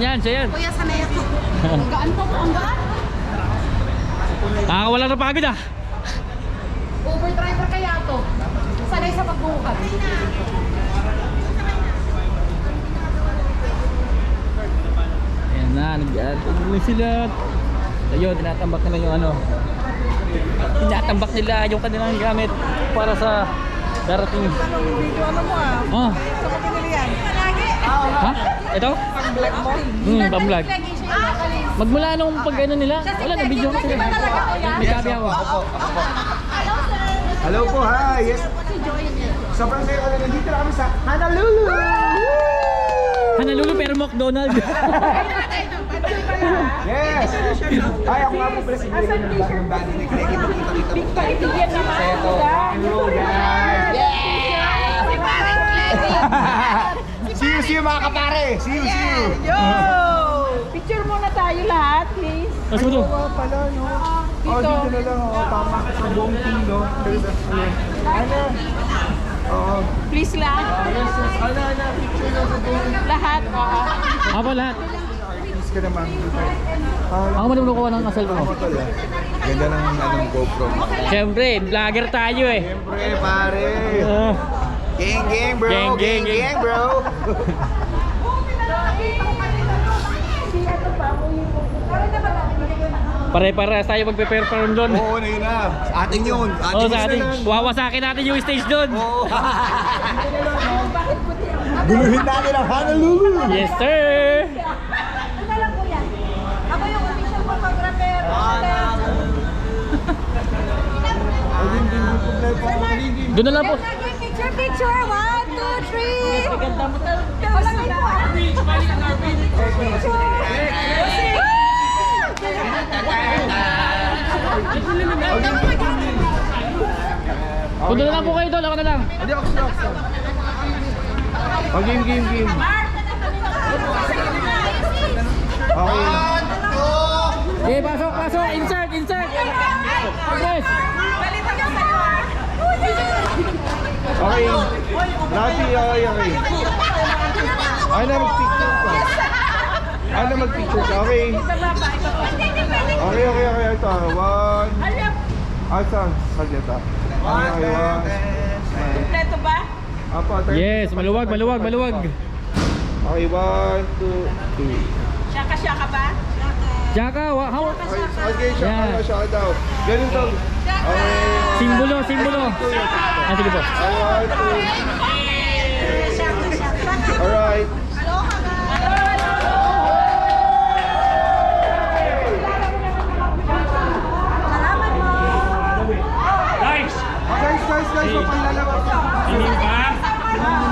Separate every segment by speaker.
Speaker 1: yan, siya yan.
Speaker 2: Kuya, sanay ako. Ang gaan to, ang gaan.
Speaker 1: Nakakawala na pagod ah.
Speaker 2: Uber driver kaya to. Sanay sa pagbuhat.
Speaker 1: Ayan na, nag-aatulong sila. Ayun, tinatambak nila yung ano. Tinatambak nila yung kanilang gamit para sa darating.
Speaker 3: Ano mo ah?
Speaker 1: Oh,
Speaker 3: Sa pagkakali yan?
Speaker 1: ha? Ito?
Speaker 3: Pang-vlog mo?
Speaker 1: Pang-vlog. Magmula nung pag-ano nila, wala na video ko sila. May gabi ako.
Speaker 4: Hello po, hi! Yes. Sobrang saya ko na nandito na kami sa Honolulu!
Speaker 1: Honolulu pero McDonald's.
Speaker 4: Yes! Ay, ako nga po pala si Greggy ng band ni Greggy. Makita-kita po tayo. Saya to. Hello, guys! See you mga kapare! See you!
Speaker 3: Yo! Picture muna tayo lahat, please.
Speaker 1: Mas mo to.
Speaker 4: Pala, no? Oh, dito na lang, oh. Tama ka sa buong team, no? Ano? Oo.
Speaker 3: Please lang.
Speaker 4: Ano, picture na sa buong team.
Speaker 3: Lahat, oo.
Speaker 1: Ako lahat.
Speaker 4: Please ka naman.
Speaker 1: Ako man naman kuha ng cellphone ko.
Speaker 4: Ganda ng anong GoPro.
Speaker 1: Siyempre, vlogger tayo eh.
Speaker 4: Siyempre, pare.
Speaker 1: Ah.
Speaker 4: Gang, bro.
Speaker 1: Gang, gang,
Speaker 4: Gang, bro.
Speaker 1: Pare-parehas tayo magpe-perform doon.
Speaker 4: Oo, na yun na. Atin yun.
Speaker 1: Oh, sa atin. Wawasakin natin yung stage doon.
Speaker 4: Oo. Guluhin natin ang Honolulu.
Speaker 1: Yes, sir.
Speaker 3: Ako yung official photographer.
Speaker 1: Doon na lang po.
Speaker 3: Picture, picture. 1, 2, 3. Ganda mo talaga. Walang ito ah.
Speaker 1: Kung doon na lang po kayo doon, ako na lang.
Speaker 4: Hindi ako sila. Oh, game. Okay.
Speaker 1: Okay, pasok. Insert. Yes.
Speaker 4: Okay. Rafi, okay. Ay na mag-picture ka. Okay. Okay. Ito. One. Saan? Saglit ah. Okay, one.
Speaker 3: Kompleto ba?
Speaker 4: Apa,
Speaker 1: Yes, maluwag.
Speaker 4: Okay, 1, 2, 3.
Speaker 3: Shaka ba?
Speaker 1: Jaka, how?
Speaker 4: Okay,
Speaker 1: Yeah.
Speaker 4: siya daw. Ganun daw. Okay.
Speaker 1: Simbolo. Ah, sige po.
Speaker 4: 1, 2. Alright.
Speaker 5: Guys,
Speaker 4: Guys, mapanlalabas.
Speaker 5: hindi ba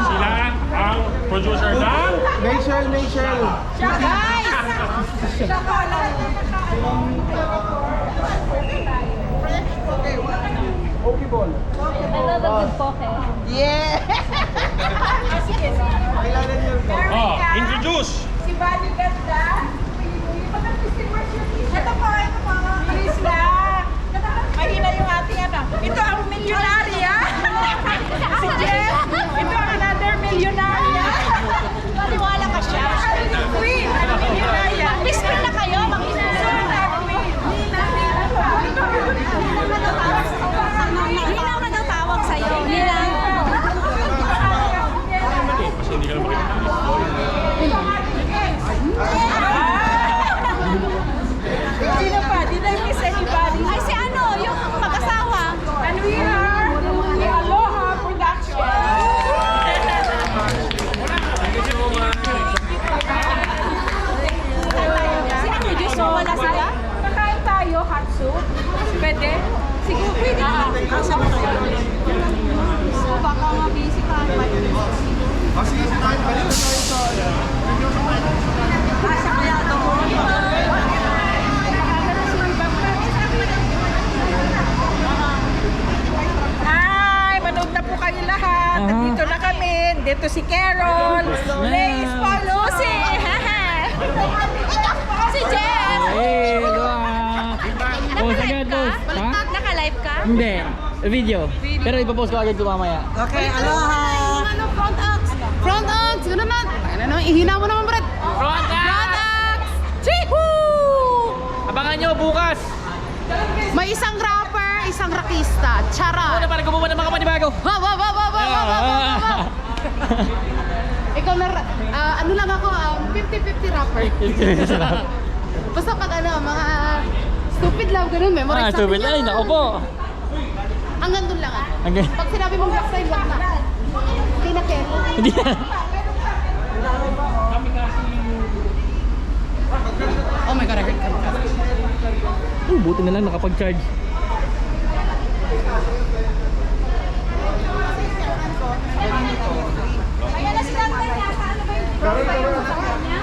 Speaker 5: sila ang producer ng
Speaker 4: Michelle. Okay, ball.
Speaker 3: Yeah!
Speaker 4: Kailangan niyo ito.
Speaker 5: Oh, introduce.
Speaker 3: Si Bani Ganda. Ito po. Please lang. Mahina yung ating ano. Ito ang milyonarya. Si Jeff. Ito ang another milyonarya. Maniwala ka siya. Queen. Milyonarya. Mag-spin na kayo. Mag-spin na queen.
Speaker 2: Nina na daw tawag sa'yo. Nina.
Speaker 5: Kasi hindi ka na makikita.
Speaker 3: Sino pa? Did I miss anybody?
Speaker 2: Ay, si ano? Yung mag-asawa.
Speaker 3: And we are the Aloha Production.
Speaker 2: Si ano? Diyos mo, wala sila?
Speaker 3: Kakain tayo, hot soup. Pwede? Sige, pwede. Asa mo kayo?
Speaker 2: So, baka mabisi ka.
Speaker 4: Sige, balik na tayo sa...
Speaker 3: Asa kaya ito mo? Hi! Manood na po kayo lahat. Nandito na kami. Dito si Carol. Lace pa, Lucy.
Speaker 2: Si Jeff!
Speaker 1: Hey, post agad, boss. Ha?
Speaker 2: Naka-live ka?
Speaker 1: Hindi. Video. Pero ipapost ko agad ito mamaya.
Speaker 3: Okay, aloha!
Speaker 2: Ano, front ox? Front ox! Ano naman? Ano, ihina mo naman, Brad.
Speaker 1: Front
Speaker 2: Front ox!
Speaker 1: na para gumawa ng mga panibago.
Speaker 2: Ha, wa, wa, wa, wa, wa, wa, wa, wa. Ikaw na, ano lang ako, 50-50 rapper. Basta pag ano, mga stupid lang, ganun, memorize natin
Speaker 1: Stupid.
Speaker 2: yan.
Speaker 1: Ay, nako po.
Speaker 2: Hanggang doon lang ah.
Speaker 1: Hanggang-
Speaker 2: Pag sinabi mong backside, wag na. Hindi na kero.
Speaker 1: Hindi na.
Speaker 2: Oh my God, I heard
Speaker 1: Buti na lang nakapag-charge.
Speaker 3: Ayan na si Ganda niya. Paano ba yung brown ba yung sasakyan niya?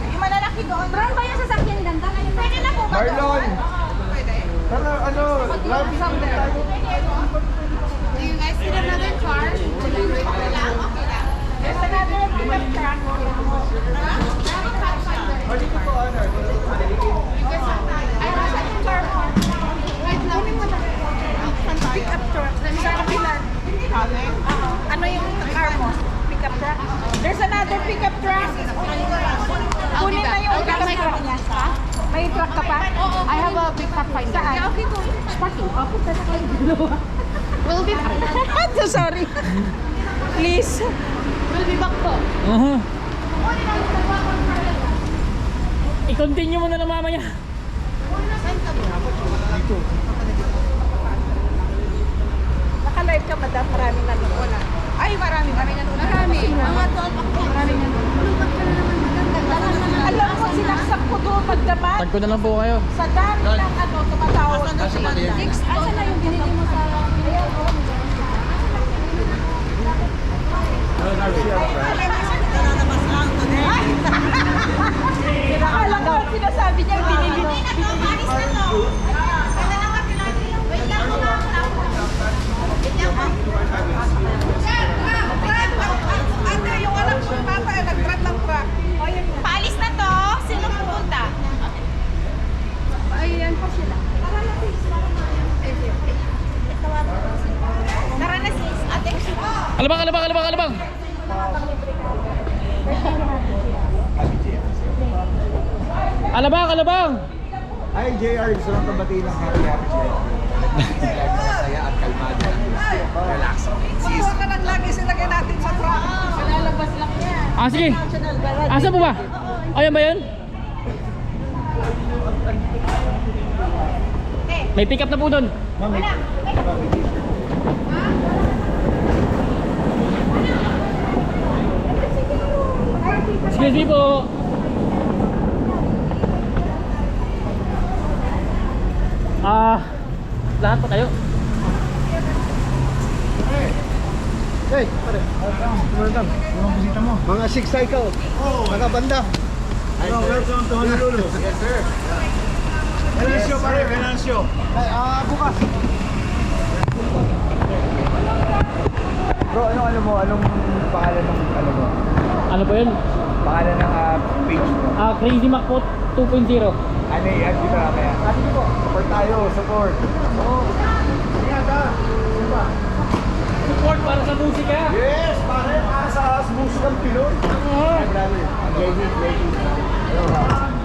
Speaker 3: Yung malalaki doon. Brown ba yung sasakyan ni Ganda? Pwede na po ba
Speaker 4: Marlon!
Speaker 3: doon?
Speaker 4: Ano, love
Speaker 2: Do you guys need another car? Okay lang? Okay lang.
Speaker 3: There's another pickup truck. Pickup truck. Sa kapilan. Ano yung car mo? Pickup truck? There's another pickup truck. Kunin na yung pickup truck niya. May truck ka pa?
Speaker 2: I have a big pack finder.
Speaker 3: Saan?
Speaker 2: Yeah, okay, go. Sparky. We'll be back.
Speaker 3: I'm so sorry. Please.
Speaker 2: We'll be back po.
Speaker 1: I-continue mo na lang mamaya.
Speaker 3: Naka-live ka, madam. Maraming nanonood. Ay, maraming nanonood.
Speaker 2: Marami. Mga 12 ako. Marami na naman.
Speaker 3: Alam mo, sinaksak ko doon magdaman.
Speaker 1: Tag ko na lang po kayo.
Speaker 3: Sa dami ng ano, tumatawag na sila. Asan na yung binili mo sa... Akala ko, sinasabi niya, binili. Ate, yung anak ko, papa, nag-trap ng truck. Paalis na to. Sino pupunta?
Speaker 2: Ayan po sila.
Speaker 3: Tara na sis. Ate,
Speaker 1: Alabang, alabang, alabang, alabang. Alabang, alabang.
Speaker 4: Hi JR, gusto lang kabatiin ng happy birthday. Masaya at kalmado. Relax.
Speaker 3: Huwag ka lang lagi silagay natin sa truck. Lalabas lang yan.
Speaker 1: Sige.
Speaker 3: National Garage.
Speaker 1: Asa po ba? Ayan ba yun? May pick up na po doon.
Speaker 4: Mami.
Speaker 1: Excuse me po. Lahat pa kayo?
Speaker 4: Hey, pare. Welcome. Anong bisita mo? Mga 6 cycle. Mga banda. Welcome to Honolulu. Yes, sir. Venancio, pare. Venancio. Ay, bukas. Bro, ano mo? Anong pangalan ng ano mo?
Speaker 1: Ano po yun?
Speaker 4: Pangalan ng page mo?
Speaker 1: Crazy Mac po 2.0.
Speaker 4: Ano i-add dito na kaya? Sige po. Support tayo, support. Oo. Ingat ha. Diba?
Speaker 1: Support para sa musika.
Speaker 4: Yes, pare. Para sa musikang Pinoy.
Speaker 1: Oo.
Speaker 4: Lady. Hello, ha.